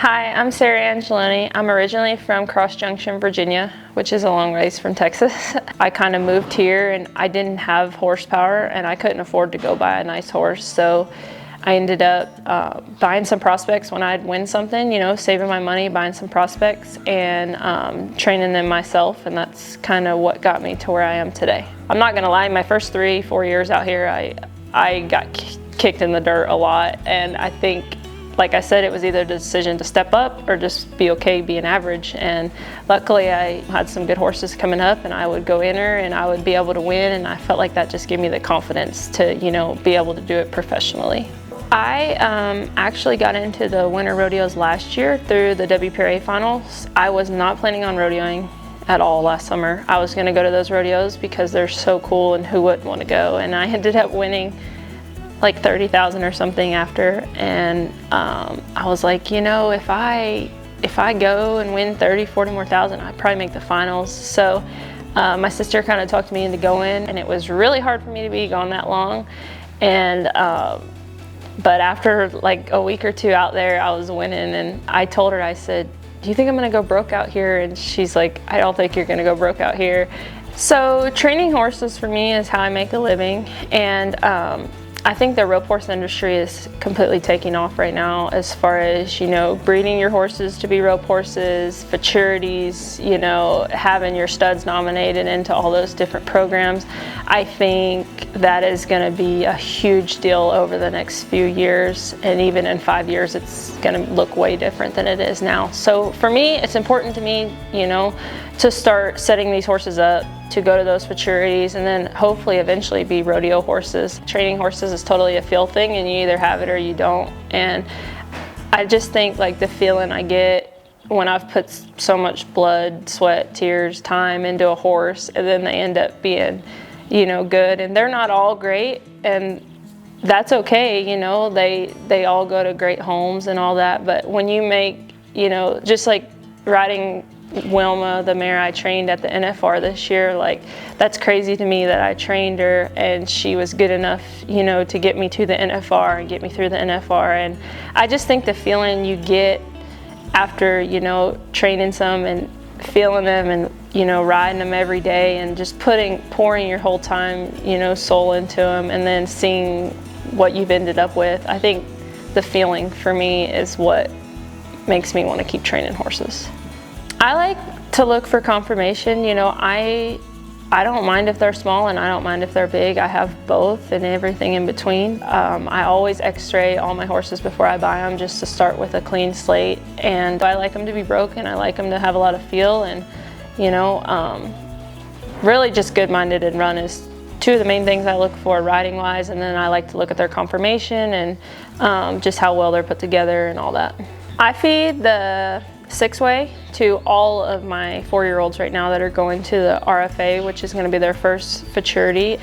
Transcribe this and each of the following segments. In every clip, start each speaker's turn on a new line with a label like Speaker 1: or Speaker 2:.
Speaker 1: Hi, I'm Sarah Angelone. I'm originally from Cross Junction, Virginia, which is a long ways from Texas. I kind of moved here and I didn't have horsepower and I couldn't afford to go buy a nice horse. So I ended up buying some prospects when I'd win something, you know, saving my money, buying some prospects and training them myself. And that's kind of what got me to where I am today. I'm not gonna lie, my first 3-4 years out here, I got kicked in the dirt a lot. And I think, like I said, it was either the decision to step up or just be okay being average. And luckily I had some good horses coming up and I would go enter and I would be able to win, and I felt like that just gave me the confidence to, you know, be able to do it professionally. I actually got into the winter rodeos last year through the WPRA Finals. I was not planning on rodeoing at all last summer. I was gonna go to those rodeos because they're so cool and who wouldn't want to go, and I ended up winning like 30,000 or something after, and I was like, you know, if I go and win 30-40 more thousand, I'd probably make the finals. So my sister kind of talked me into going, and it was really hard for me to be gone that long. And but after like a week or two out there, I was winning, and I told her, I said, do you think I'm gonna go broke out here? And she's like, I don't think you're gonna go broke out here. So training horses for me is how I make a living, and I think the rope horse industry is completely taking off right now as far as, you know, breeding your horses to be rope horses, futurities, you know, having your studs nominated into all those different programs. I think that is going to be a huge deal over the next few years, and even in 5 years it's going to look way different than it is now. So for me, it's important to me, you know, to start setting these horses up to go to those futurities and then hopefully eventually be rodeo horses. Training horses is totally a feel thing, and you either have it or you don't. And I just think like the feeling I get when I've put so much blood, sweat, tears, time into a horse, and then they end up being, you know, good. And they're not all great, and that's okay, you know, they all go to great homes and all that. But when you make, you know, just like riding Wilma, the mare I trained at the NFR this year, like that's crazy to me that I trained her and she was good enough, you know, to get me to the NFR and get me through the NFR. And I just think the feeling you get after, you know, training some and feeling them and, you know, riding them every day and just pouring your whole time, you know, soul into them, and then seeing what you've ended up with. I think the feeling for me is what makes me want to keep training horses. I like to look for confirmation. You know, I don't mind if they're small and I don't mind if they're big. I have both and everything in between. I always x-ray all my horses before I buy them, just to start with a clean slate. And I like them to be broken. I like them to have a lot of feel, and, you know, really just good-minded and run is two of the main things I look for riding wise. And then I like to look at their conformation and just how well they're put together and all that. I feed the 6-way to all of my 4-year-olds right now that are going to the RFA, which is going to be their first futurity.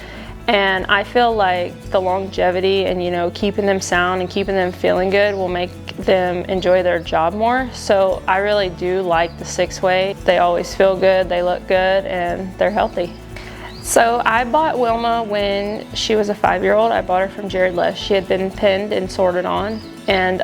Speaker 1: And I feel like the longevity and, you know, keeping them sound and keeping them feeling good will make them enjoy their job more. So I really do like the 6-way. They always feel good, they look good, and they're healthy. So I bought Wilma when she was a 5-year-old. I bought her from Jared Lesh. She had been pinned and sorted on, and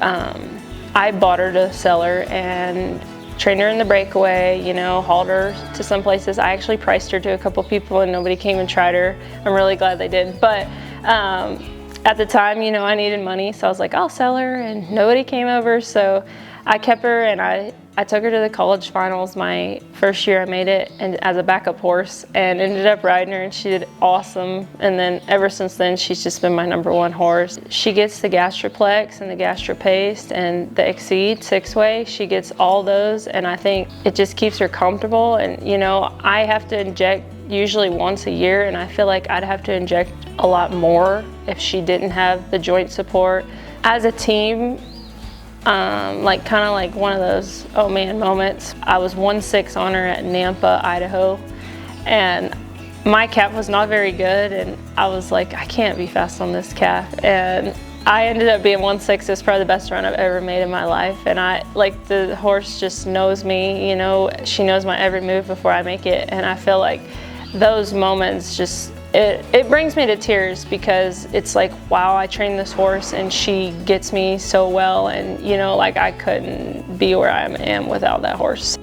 Speaker 1: I bought her to sell her and trained her in the breakaway, you know, hauled her to some places. I actually priced her to a couple people and nobody came and tried her. I'm really glad they did. But at the time, you know, I needed money, so I was like, I'll sell her, and nobody came over. So I kept her, and I took her to the college finals my first year I made it, and as a backup horse, and ended up riding her, and she did awesome. And then ever since then, she's just been my #1 horse. She gets the Gastroplex and the Gastropaste and the Exceed 6-way. She gets all those, and I think it just keeps her comfortable. And, you know, I have to inject usually once a year, and I feel like I'd have to inject a lot more if she didn't have the joint support. As a team, like kind of like one of those oh man moments. I was 1-6 on her at Nampa, Idaho, and my calf was not very good, and I was like, I can't be fast on this calf, and I ended up being 1-6. It's probably the best run I've ever made in my life, and the horse just knows me, you know, she knows my every move before I make it, and I feel like those moments just, it brings me to tears, because it's like, wow, I trained this horse and she gets me so well, and, you know, like I couldn't be where I am without that horse.